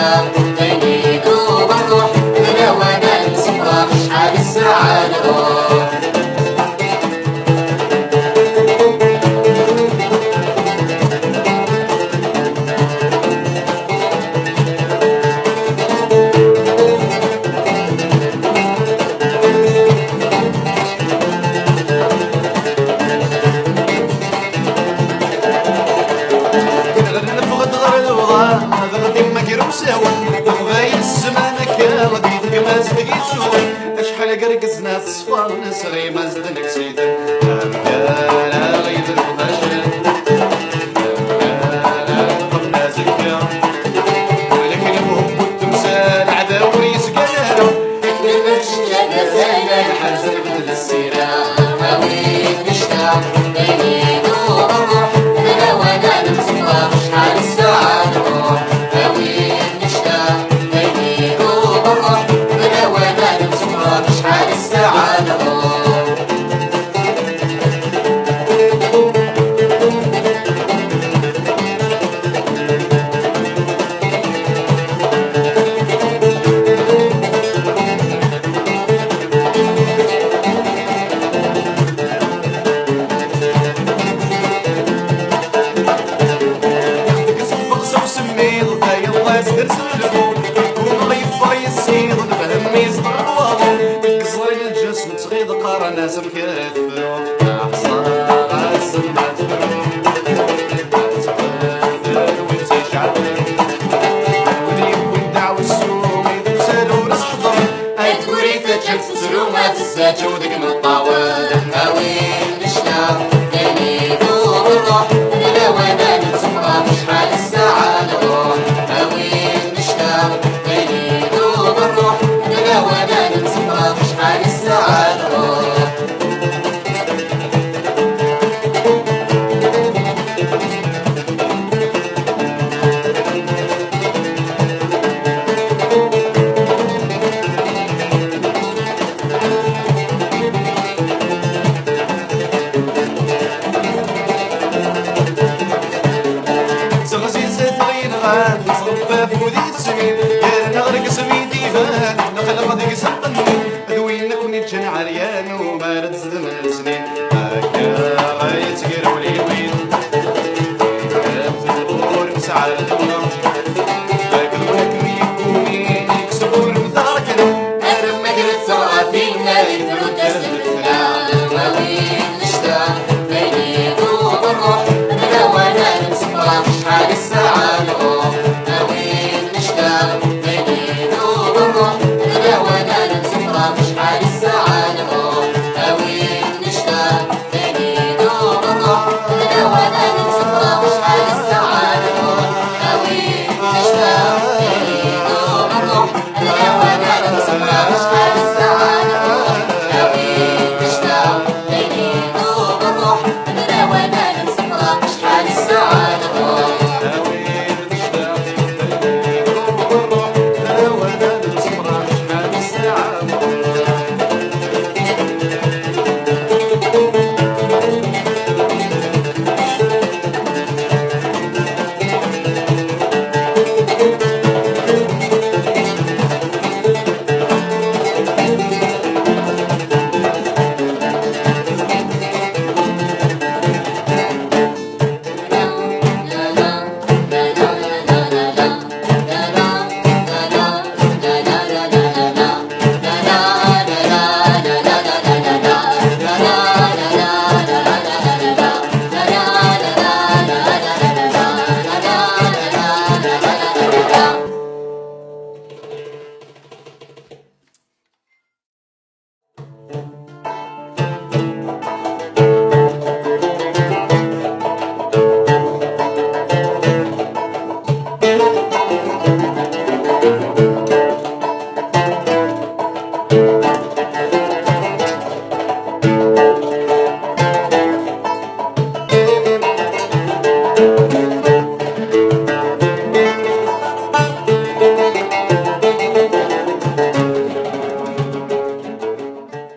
نشتاق بيني وبالروح انا وانا نسمع شحال السعادة. وغاية السمانة كاوة كيف ما زدقي تشوف شحال قرقزنا تصفر نسغي ما زدنك سيد أمكانا غير المشهد أمكانا قبنا زكا ولكن المهم والتمثال عداو يسقانا كلمة شجاع زايدة الحزن بدل السيرة هاوي نشتاق بيني وبالروح انا وانا نسمع شحال السعادة. ناس مكيفو أحصى غاسم مدفو أتغفر وتشعر ولي يكون دعوة السوم يتسالو راس حضر أتوري تجد تسرو ما تساتو ودك مطاول هاوي نشتاق بيني وبالروح انا وانا نتسمع شحال السعادة. هاوي نشتاق بيني وبالروح انا وانا نتسمع شحال السعادة. نصرف فودي تسمين يا نغرق سميتي فات نخل غادي يسحقني